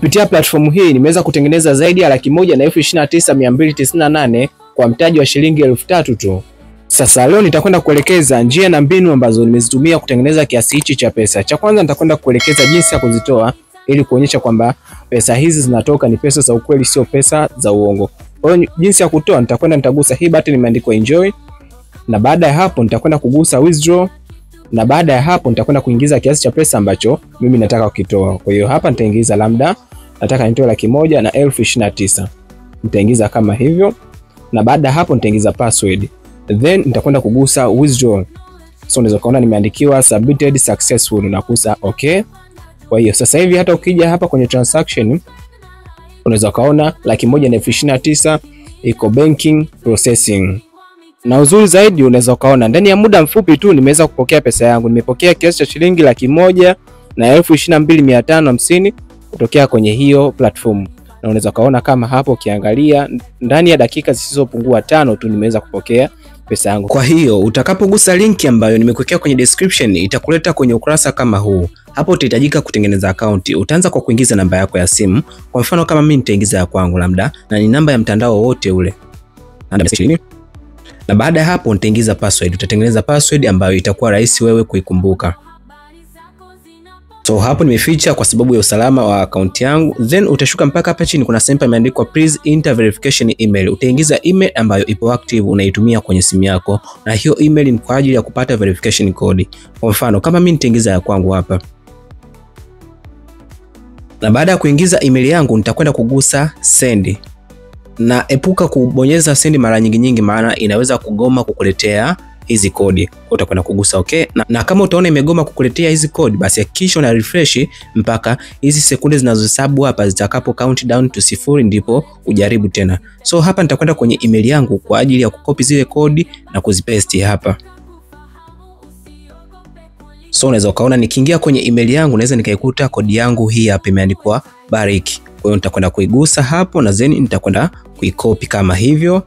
kupitia platform hii nimeweza kutengeneza zaidi ya 1,29,298 kwa mtaji wa shilingi 3,000 tu. Sasa leo nitakwenda kuelekeza njia na mbinu ambazo nimezitumia kutengeneza kiasi hichi cha pesa. Cha kwanza nitakwenda kuelekeza jinsi ya kuzitoa ili kuonyesha kwamba pesa hizi zinatoka ni pesa za ukweli, sio pesa za uongo. Kwa hiyo jinsi ya kutoa, nitagusa hii button imeandikwa enjoy, na baada ya hapo nitakwenda kugusa withdraw, na baada ya hapo nitakwenda kuingiza kiasi cha pesa ambacho mimi nataka kukitoa. Kwa hiyo hapa nitaingiza labda nataka nitoe 100,029. Nitaingiza kama hivyo, na baada ya hapo nitaingiza password. Then nitakwenda kugusa withdraw. So unaweza kuona nimeandikiwa submitted successful, na kugusa okay. Kwa hiyo sasa hivi hata ukija hapa kwenye transaction unaweza kaona 100,029 iko banking processing. Na uzuri zaidi unaweza kaona ndani ya muda mfupi tu nimeweza kupokea pesa yangu. Nimepokea kiasi cha shilingi 100,022,550 kutokea kwenye hiyo platform. Na unaweza kaona kama hapo ukiangalia ndani ya dakika zisizopungua 5 tu nimeweza kupokea pesa yangu. Kwa hiyo utakapogusa linki ambayo nimekuwekea kwenye description itakuleta kwenye ukurasa kama huu. Hapo utahitajika kutengeneza account. Utaanza kwa kuingiza namba yako ya simu. Kwa mfano kama mimi nitaingiza ya kwangu labda, na ni namba ya mtandao wote ule. Na baada ya hapo nitaingiza password. Utatengeneza password ambayo itakuwa rahisi wewe kuikumbuka. So hapo nimeficha kwa sababu ya usalama wa account yangu. Then utashuka mpaka hapa chini kuna sehemu imeandikwa please enter verification email. Utaingiza email ambayo ipo active unaitumia kwenye simu yako, na hiyo email ni kwa ajili ya kupata verification code. Kwa mfano kama mimi nitaingiza ya kwangu hapa. Na baada ya kuingiza email yangu nitakwenda kugusa send. Na epuka kubonyeza send mara nyingi maana inaweza kugoma kukuletea hizi kodi. Utakwenda kugusa okay. Na kama utaona imegoma kukuletea hizi kodi, basi hakikisha una refresh mpaka hizi sekunde zinazohesabu hapa zitakapo count down to 0 ndipo ujaribu tena. So hapa nitakwenda kwenye email yangu kwa ajili ya kukopi zile kodi na kuzipaste hapa. So unaweza kaona nikiingia kwenye email yangu naweza nikaikuta kodi yangu hii hapa imeandikwa Barik. Kwa hiyo nitakwenda kuigusa hapo na then nitakwenda kuikopi kama hivyo.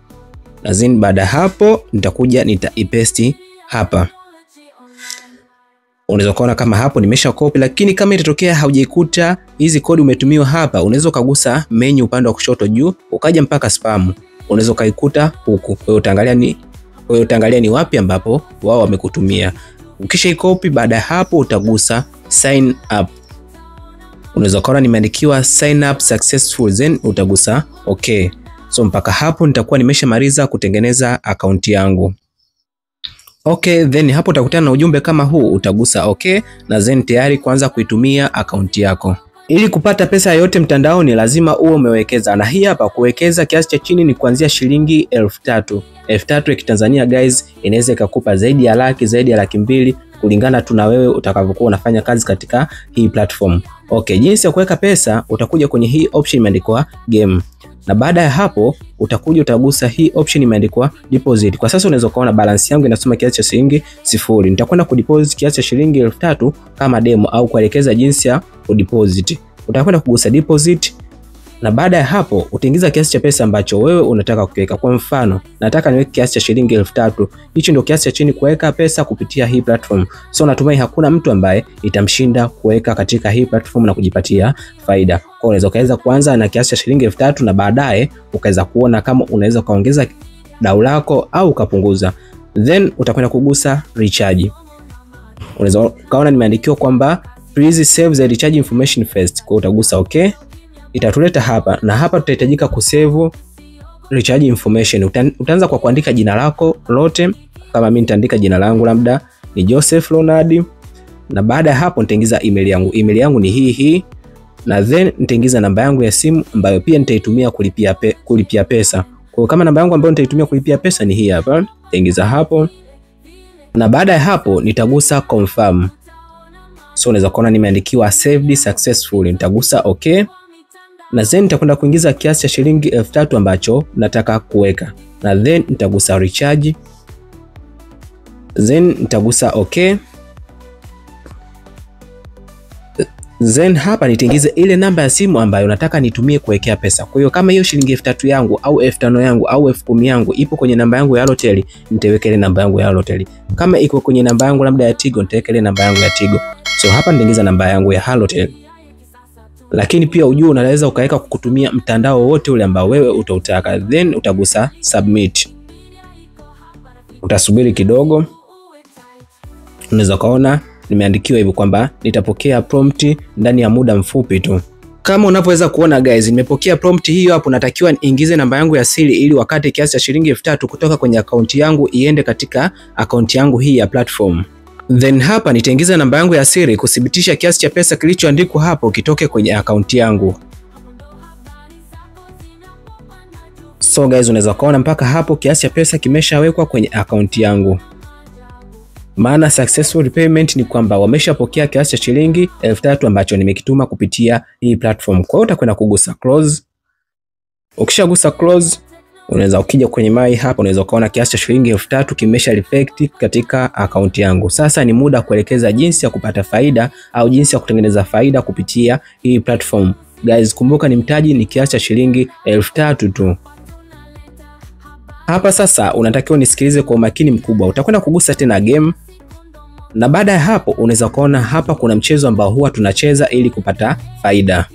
Na then baada hapo nitakuja nitaipaste hapa. Unaweza kuona kama hapo nimesha copy, lakini kama itatokea haujaikuta hizi kodi umetumiwa hapa, unaweza kugusa menu upande wa kushoto juu ukaja mpaka spam. Unaweza kaikuta huku. Kwa hiyo utaangalia ni wapi ambapo wao wamekutumia. Ukisha ikopi baada hapo utagusa sign up. Unaweza kuona nimeandikiwa sign up successful, then utagusa okay. So mpaka hapo nitakuwa nimeshamaliza kutengeneza account yangu. Okay, then hapo utakutana na ujumbe kama huu, utagusa okay na then tayari kuanza kuitumia account yako. Ili kupata pesa yote mtandaoni lazima uwe umewekeza, na hii hapa kuwekeza kiasi cha chini ni kuanzia shilingi 3,000. 3,000 ya Kitanzania guys inaweza ikakupa zaidi ya laki, zaidi ya 200,000 kulingana tu na wewe utakavyokuwa unafanya kazi katika hii platform. Okay, jinsi ya kuweka pesa utakuja kwenye hii option imeandikwa game. Na baada ya hapo utakuja utagusa hii option imeandikwa deposit. Kwa sasa unaweza kuona balance yangu inasoma kiasi cha shilingi 0. Nitakwenda kudeposit kiasi cha shilingi 3,000 kama demo au kuelekeza jinsi ya kudeposit. Utakwenda kugusa deposit, na baada ya hapo utaingiza kiasi cha pesa ambacho wewe unataka kuweka. Kwa mfano nataka niweke kiasi cha shilingi 3,000. Hicho ndio kiasi cha chini kuweka pesa kupitia hii platform. So natumai hakuna mtu ambaye itamshinda kuweka katika hii platform na kujipatia faida. Kwa unaweza kaanza kuanza na kiasi cha shilingi 3,000 na baadaye ukaweza kuona kama unaweza kaongeza dau lako au ukapunguza. Then utakwenda kugusa recharge. Unaweza kaona nimeandikiwa kwamba please save the recharge information first. Kwa utagusa okay. Itatuleta hapa, na hapa tutahitajika kusave recharge information. Utaanza kwa kuandika jina lako lote. Kama mimi nitaandika jina langu labda ni Joseph Leonard, na baada ya hapo nitaingiza email yangu. Email yangu ni hii, na then nitaingiza namba yangu ya simu ambayo pia nitaitumia kulipia pesa. Kwa hiyo kama namba yangu ambayo nitaitumia kulipia pesa ni hii hapa, nitaingiza hapo, na baada ya hapo nitagusa confirm. So unaweza kuona nimeandikiwa saved successfully. Nitagusa okay, na then nitakwenda kuingiza kiasi cha shilingi 3,000 ambacho nataka kuweka, na then nitagusa recharge, then nitagusa okay. Then hapa nitaingiza ile namba ya simu ambayo nataka nitumie kuwekea pesa. Kwa hiyo kama hiyo shilingi 3,000 yangu au 5,000 yangu au 10,000 yangu ipo kwenye namba yangu ya Halotel, nitaweka ile namba yangu ya Halotel. Kama iko kwenye namba yangu labda ya Tigo, nitaweka ile namba yangu ya Tigo. So hapa nitaingiza namba yangu ya Halotel. lakini pia ujue unaweza ukaweka kutumia mtandao wote ule ambao wewe utautaka, then utagusa submit. Utasubiri kidogo, unaweza kaona nimeandikiwa hivyo kwamba nitapokea prompt ndani ya muda mfupi tu. Kama unavyoweza kuona guys, nimepokea prompt hiyo hapo. Natakiwa niingize namba yangu ya siri ili wakati kiasi cha shilingi 3000 kutoka kwenye akaunti yangu iende katika akaunti yangu hii ya platform. Then hapa nitaingiza namba yangu ya siri kudhibitisha kiasi cha pesa kilichoandikwa hapo kitoke kwenye akaunti yangu. So guys, unaweza kuona mpaka hapo kiasi cha pesa kimeshawekwa kwenye akaunti yangu. Maana successful payment ni kwamba wameshapokea kiasi cha shilingi 3000 ambacho nimekituma kupitia hii platform. Kwa hiyo utakwenda kugusa close. Ukishagusa close, unaweza ukija kwenye mai hapa, unaweza kuona kiasi cha shilingi 3000 kimesha reflect katika akaunti yangu. Sasa ni muda kuelekeza jinsi ya kupata faida au jinsi ya kutengeneza faida kupitia hii platform. Guys, kumbuka ni mtaji ni kiasi cha shilingi 3000 tu. Hapa sasa unatakiwa nisikilize kwa umakini mkubwa. Utakwenda kugusa tena game. Na baada ya hapo unaweza kuona hapa kuna mchezo ambao huwa tunacheza ili kupata faida.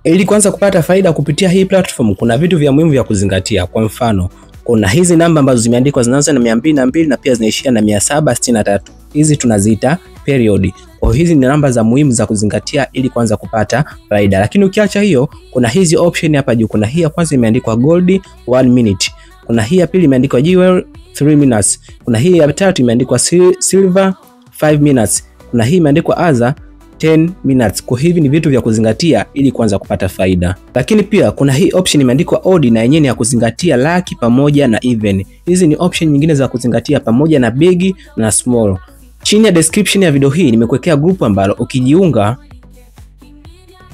Ili kuanza kupata faida kupitia hii platform kuna vitu vya muhimu vya kuzingatia. Kwa mfano, kuna hizi namba ambazo zimeandikwa zinaanza na 202 na pia zinaishia na 763. Hizi tunaziita period. Kwa hizi ni namba za muhimu za kuzingatia ili kuanza kupata faida. Lakini ukiacha hiyo, kuna hizi option hapa juu. Kuna hii ya kwanza imeandikwa gold 1 minute. Kuna hii ya pili imeandikwa jewel 3 minutes. Kuna hii ya tatu imeandikwa silver 5 minutes. Kuna hii imeandikwa other 10 minutes. Kwa hivi ni vitu vya kuzingatia ili kuanza kupata faida. Lakini pia kuna hii option imeandikwa odd na yenyewe ni ya kuzingatia lucky pamoja na even. Hizi ni option nyingine za kuzingatia pamoja na big na small. Chini ya description ya video hii nimekuwekea group ambalo ukijiunga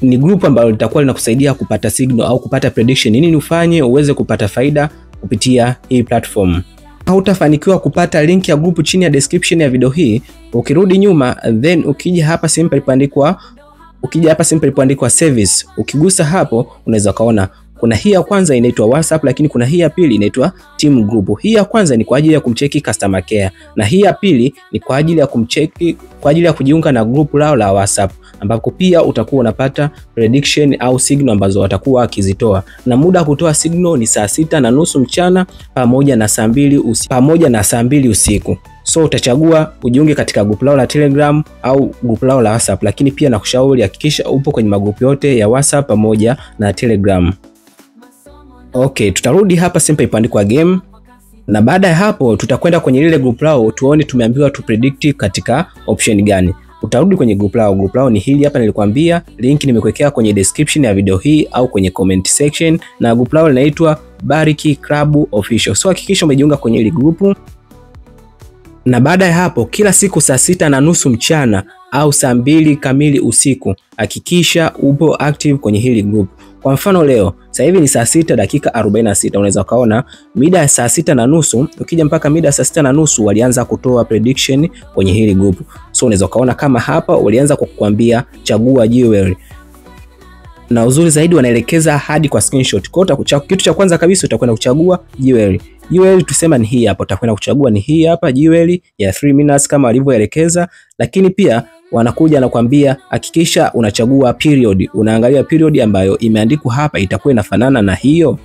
ni group ambalo litakuwa linakusaidia kupata signal au kupata prediction nini ufanye uweze kupata faida kupitia hii platform. Hautafanikiwa kupata link ya group chini ya description ya video hii, ukirudi nyuma then ukija hapa simple ilipoandikwa service, ukigusa hapo unaweza kaona kuna hii ya kwanza inaitwa WhatsApp, lakini kuna hii ya pili inaitwa team group. Hii ya kwanza ni kwa ajili ya kumcheki customer care na hii ya pili ni kwa ajili ya kumcheki kujiunga na group lao la WhatsApp, ambapo pia utakuwa unapata prediction au signal ambazo watakuwa wakizitoa. Na muda kutoa signal ni saa 6:30 mchana pamoja na saa 2 usiku. So utachagua ujiunge katika group lao la Telegram au group lao la WhatsApp, lakini pia nakushauri hakikisha upo kwenye magrupu yote ya WhatsApp pamoja na Telegram. Okay, tutarudi hapa simple ipoandikwa game. Na baada ya hapo tutakwenda kwenye lile group lao tuone tumeambiwa tu predict katika option gani. Utarudi kwenye group lao. Group lao ni hili hapa, nilikwambia link nimekuwekea kwenye description ya video hii au kwenye comment section, na group lao linaitwa Bariki Club Official. So hakikisha umejiunga kwenye ile group. Na baada ya hapo kila siku saa 6:30 mchana au saa 2 kamili usiku hakikisha upo active kwenye hili group. Kwa mfano leo sasa hivi ni saa 6:46, unaweza kaona mida ya saa 6:30 ukija mpaka mida ya saa 6:30 walianza kutoa prediction kwenye hili group. So unaweza kaona kama hapa walianza kwa kukwambia chagua jewelry. Na uzuri zaidi wanaelekeza hadi kwa screenshot. Kwa hiyo kitu cha kwanza kabisa utakwenda kuchagua jewelry. Jewelry tusema ni hii hapa, utakwenda kuchagua ni hii hapa jewelry ya 3 minutes kama walivyoelekeza. Lakini pia wanakuja na kuambia hakikisha unachagua period. Unaangalia period ambayo imeandikwa hapa itakuwa inafanana na hiyo.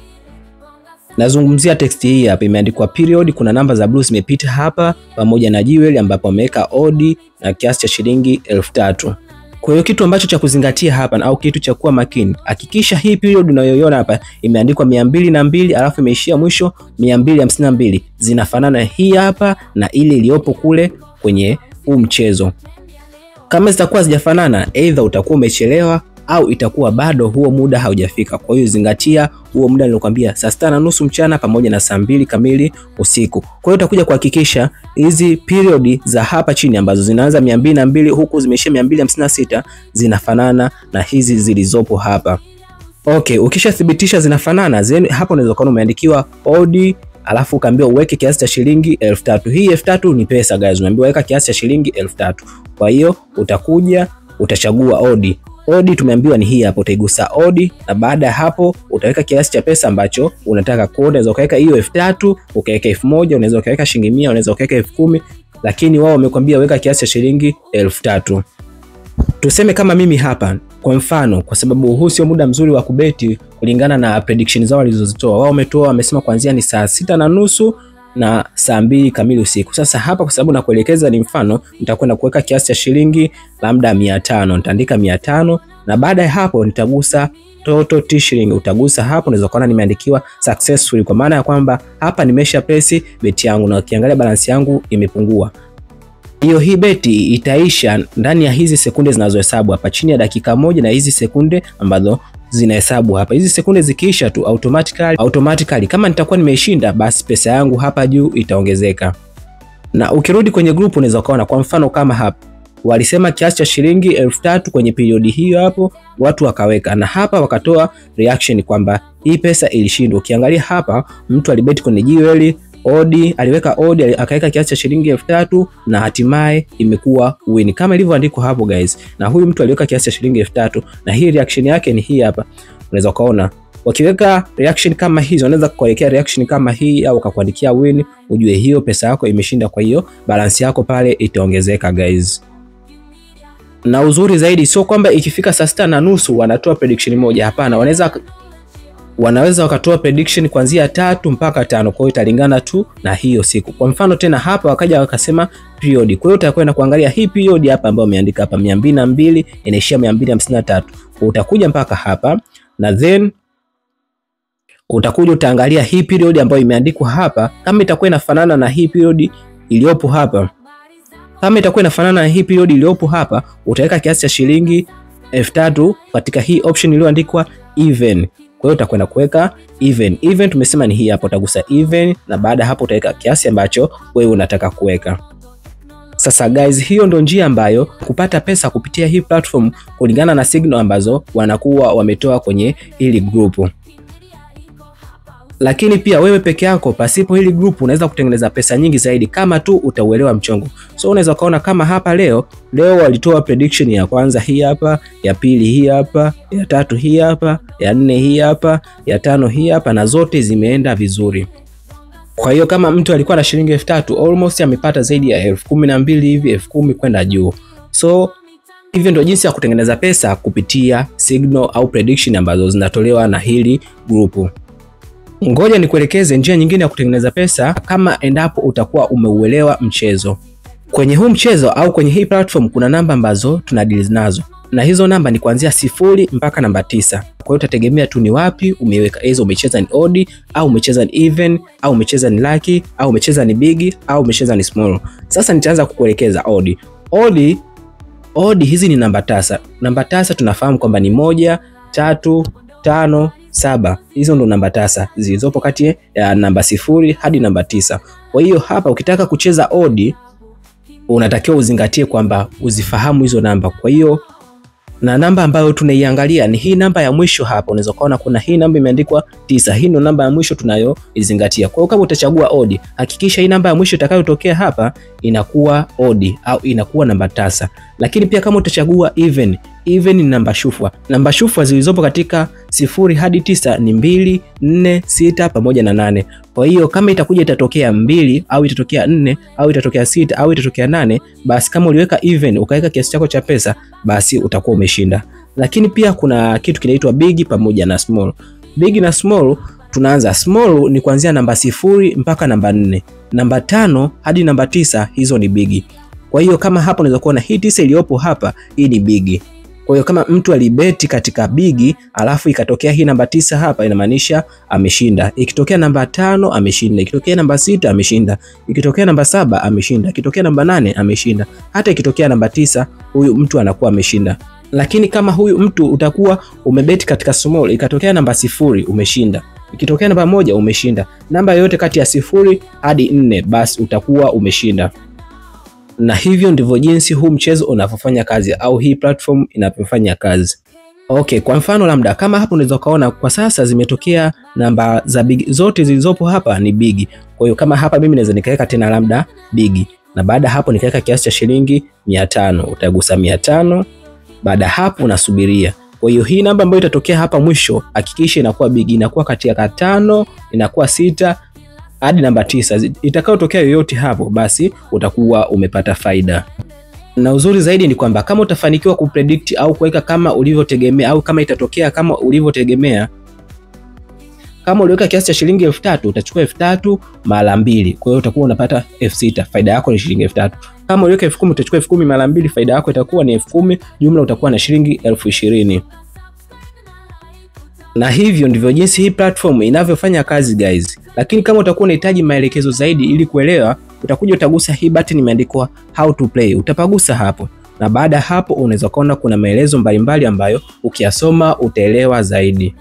Nazungumzia text hii hapa imeandikwa period, kuna namba za blue zimepita hapa pamoja na jewelry ambapo wameweka odd na kiasi cha shilingi 3000. Kwa hiyo kitu ambacho cha kuzingatia hapa au kitu cha kuwa makini, hakikisha hii period unayoiona hapa imeandikwa 202 alafu imeishia mwisho 252 zinafanana hii hapa na ile iliyopo kule kwenye huu mchezo. Kama zitakuwa hazijafanana, either utakuwa umechelewa au itakuwa bado huo muda haujafika. Kwa hiyo zingatia huo muda nilikwambia, saa 6:30 mchana pamoja na saa 2 kamili usiku. Kwa hiyo utakuja kuhakikisha hizi period za hapa chini ambazo zinaanza 202 huku zimeishia 256 zinafanana na hizi zilizopo hapa. Okay, ukishathibitisha zinafanana, then hapo unaweza kuona umeandikiwa odd alafu ukaambiwa uweke kiasi cha shilingi 3000. Hii 3000 ni pesa guys, unaambiwa weka kiasi cha shilingi 3000. Kwa hiyo utakuja utachagua odd. Odd tumeambiwa ni hii hapo, utaigusa odd na baada ya hapo utaweka kiasi cha pesa ambacho unataka. Kwa unaweza ukaweka hiyo 3000, ukaweka 1000, unaweza ukaweka shilingi 100, unaweza ukaweka 10000, lakini wao wamekwambia weka kiasi cha shilingi 3000. Tuseme kama mimi hapa Kwa mfano, kwa sababu huu sio muda mzuri wa kubeti kulingana na prediction zao walizozitoa. Wao wamesema kuanzia ni saa 6:30 na saa 2 kamili usiku. Sasa hapa kwa sababu nakuelekeza ni mfano, nitakwenda kuweka kiasi cha shilingi labda 500. Nitaandika 500 na baada ya hapo nitagusa total T-shilling. Utagusa hapo, unaweza kuona nimeandikiwa successful, kwa maana ya kwamba hapa nimesha place beti yangu na ukiangalia balance yangu imepungua. Hii beti itaisha ndani ya hizi sekunde zinazohesabu hapa, chini ya dakika 1 na hizi sekunde ambazo zinahesabu hapa. Hizi sekunde zikiisha tu automatically kama nitakuwa nimeishinda, basi pesa yangu hapa juu itaongezeka. Na ukirudi kwenye group unaweza kuona kwa mfano kama hapa walisema kiasi cha shilingi 3000 kwenye periodi hiyo hapo, watu wakaweka na hapa wakatoa reaction kwamba hii pesa ilishindwa. Ukiangalia hapa mtu alibeti kwenye GOL Odi, aliweka odi, akaweka kiasi cha shilingi 3000 na hatimaye imekuwa win kama ilivyoandikwa hapo guys. Na huyu mtu aliweka kiasi cha shilingi 3000 na hii reaction yake ni hii hapa. Unaweza kuona wakiweka reaction kama hizo, unaweza kuelekea reaction kama hii au ukakuandikia win, ujue hiyo pesa yako imeshinda, kwa hiyo balance yako pale itaongezeka guys. Na uzuri zaidi sio kwamba ikifika saa 6:30 wanatoa prediction moja, hapana, wanaweza wakatoa prediction kuanzia 3 mpaka 5, kwa hiyo italingana tu na hiyo siku. Kwa mfano tena hapa wakaja wakasema period, kwa hiyo utakwenda kuangalia hii period hapa ambayo umeandika hapa 202 inaishia 253, kwa utakuja mpaka hapa na then utakuja utaangalia hii period ambayo imeandikwa hapa kama itakuwa inafanana na hii period iliyopo hapa. Kama itakuwa inafanana na hii period iliyopo hapa, utaweka kiasi cha shilingi 3000 katika hii option iliyoandikwa even. Kwa hiyo utakwenda kuweka even. Even tumesema ni hii hapo, utagusa even na baada hapo utaweka kiasi ambacho wewe unataka kuweka. Sasa guys, hiyo ndo njia ambayo kupata pesa kupitia hii platform kulingana na signal ambazo wanakuwa wametoa kwenye hili group. Lakini pia wewe peke yako pasipo hili group unaweza kutengeneza pesa nyingi zaidi kama tu utauelewa mchongo. So unaweza kaona kama hapa leo walitoa prediction ya kwanza hii hapa, ya pili hii hapa, ya tatu hii hapa, ya 4 hii hapa, ya 5 hii hapa, na zote zimeenda vizuri. Kwa hiyo kama mtu alikuwa na shilingi 3000 almost amepata zaidi ya 12,000 hivi, 10,000 kwenda juu. So hivyo ndio jinsi ya kutengeneza pesa kupitia signal au prediction ambazo zinatolewa na hili group. Ngoja nikuelekeze njia nyingine ya kutengeneza pesa kama endapo utakuwa umeuelewa mchezo. Kwenye huu mchezo au kwenye hii platform kuna namba ambazo tunadeal nazo. Na hizo namba ni kuanzia 0 mpaka namba 9. Kwa hiyo utategemea tu ni wapi umeweka. Hizo umecheza ni odd au umecheza ni even au umecheza ni lucky au umecheza ni big au umecheza ni small. Sasa nitaanza kukuelekeza odd. Odd hizi ni namba tasa. Namba tasa tunafahamu kwamba ni 1, 3, 5, 7. Hizo ndo namba tasa zilizopo kati ya namba 0 hadi namba 9. Kwa hiyo hapa ukitaka kucheza odd unatakiwa uzingatie kwamba uzifahamu hizo namba. Kwa hiyo na namba ambayo tunaiangalia ni hii namba ya mwisho hapa. Unaweza kuona kuna hii namba imeandikwa 9. Hii ndo namba ya mwisho tunayoizingatia. Kwa hiyo kama utachagua odd, hakikisha hii namba ya mwisho itakayotokea hapa inakuwa odd au inakuwa namba tasa. Lakini pia kama utachagua even ni namba shufwa. Namba shufwa zilizopo katika 0 hadi 9 ni 2, 4, 6 pamoja na 8. Kwa hiyo kama itakuja itatokea 2 au itatokea 4 au itatokea 6 au itatokea 8, basi kama uliweka even ukaweka kiasi chako cha pesa, basi utakuwa umeshinda. Lakini pia kuna kitu kinaitwa big pamoja na small. Big na small, tunaanza small ni kuanzia namba 0 mpaka namba 4. Namba 5 hadi namba 9 hizo ni big. Kwa hiyo kama hapo unaweza kuona hii 9 iliyopo hapa hii ni big. Kwa hiyo kama mtu alibeti katika big alafu ikatokea hii namba 9 hapa, inamaanisha ameshinda. Ikitokea namba 5 ameshinda, ikitokea namba 6 ameshinda, ikitokea namba 7 ameshinda, ikitokea namba 8 ameshinda, hata ikitokea namba 9 huyu mtu anakuwa ameshinda. Lakini kama huyu mtu utakuwa umebeti katika small, ikatokea namba 0 umeshinda, ikitokea namba 1 umeshinda, namba yoyote kati ya 0 hadi 4 basi utakuwa umeshinda. Na hivyo ndivyo jinsi huu mchezo unavyofanya kazi au hii platform inavyofanya kazi. Okay, kwa mfano labda kama hapo unaweza kaona kwa sasa zimetokea namba za big zote zilizopo hapa ni big. Kwa hiyo kama hapa mimi naweza nikaweka tena labda big. Na baada hapo nikaweka kiasi cha shilingi 500. Utagusa 500. Baada hapo unasubiria. Kwa hiyo hii namba ambayo itatokea hapa mwisho hakikisha inakuwa big, inakuwa kati ya 5, inakuwa 6 hadi namba 9. Itakayotokea yoyote hapo basi utakuwa umepata faida. Na uzuri zaidi ni kwamba kama utafanikiwa kupredict au kuweka kama ulivyotegemea au kama itatokea kama ulivyotegemea, kama uliweka kiasi cha shilingi 3000 utachukua 3000 mara 2. Kwa hiyo utakuwa unapata 6000, faida yako ni shilingi 3000. Kama uliweka 10000 utachukua 10000 mara 2, faida yako itakuwa ni 10000, jumla utakuwa na shilingi 20000. Na hivyo ndivyo jinsi hii platform inavyofanya kazi guys. Lakini kama utakuwa unahitaji maelekezo zaidi ili kuelewa, utakuja utagusa hii button imeandikwa how to play. Utapagusa hapo. Na baada hapo unaweza kuona kuna maelezo mbalimbali ambayo ukiyasoma utaelewa zaidi.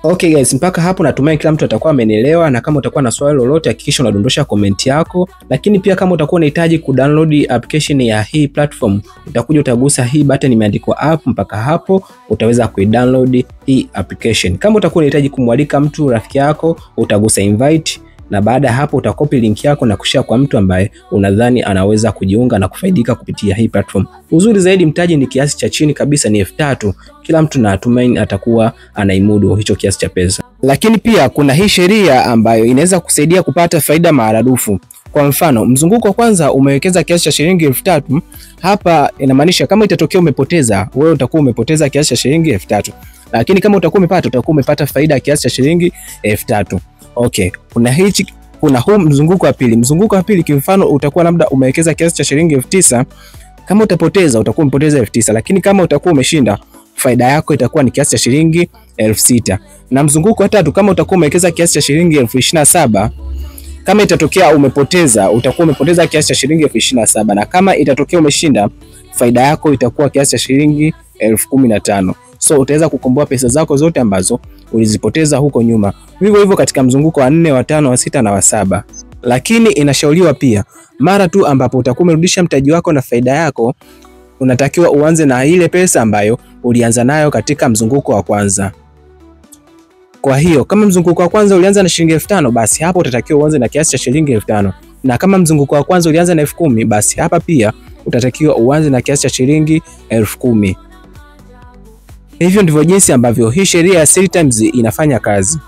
Okay guys, mpaka hapo natumai kila mtu atakuwa amenielewa, na kama utakuwa na swali lolote hakikisha unadondosha comment yako. Lakini pia kama utakuwa unahitaji kudownload application ya hii platform, utakuja utagusa hii button imeandikwa app, mpaka hapo utaweza kuidownload hii application. Kama utakuwa unahitaji kumwalika mtu rafiki yako, utagusa invite, na baada hapo utakopi link yako na kushare kwa mtu ambaye unadhani anaweza kujiunga na kufaidika kupitia hii platform. Uzuri zaidi mtaji ni kiasi cha chini kabisa, ni 3000. Kila mtu na tumaini atakuwa anaimudu hicho kiasi cha pesa. Lakini pia kuna hii sheria ambayo inaweza kusaidia kupata faida maradufu. Kwa mfano, mzunguko wa kwanza umewekeza kiasi cha shilingi 3000. Hapa inamaanisha kama itatokea umepoteza, wewe utakuwa umepoteza kiasi cha shilingi 3000. Lakini kama utakuwa umepata, utakuwa umepata faida kiasi cha shilingi 3000. Okay, kuna huu mzunguko wa pili. Mzunguko wa pili kimfano utakuwa labda umewekeza kiasi cha shilingi 9000. Kama utapoteza utakuwa umepoteza 9000, lakini kama utakuwa umeshinda faida yako itakuwa ni kiasi cha shilingi 6000. Na mzunguko wa tatu kama utakuwa umewekeza kiasi cha shilingi 27000, kama itatokea umepoteza utakuwa umepoteza kiasi cha shilingi 27000, na kama itatokea umeshinda faida yako itakuwa kiasi cha shilingi 15000. So utaweza kukomboa pesa zako zote ambazo ulizipoteza huko nyuma. Vivyo hivyo katika mzunguko wa 4, wa 5, wa 6 na wa 7. Lakini inashauriwa pia mara tu ambapo utakuwa umerudisha mtaji wako na faida yako, unatakiwa uanze na ile pesa ambayo ulianza nayo katika mzunguko wa kwanza. Kwa hiyo kama mzunguko wa kwanza ulianza na shilingi 5000, basi hapo utatakiwa uanze na kiasi cha shilingi 5000. Na kama mzunguko wa kwanza ulianza na 10000, basi hapa pia utatakiwa uanze na kiasi cha shilingi 10000. Hivyo ndivyo jinsi ambavyo hii sheria ya 3 times inafanya kazi.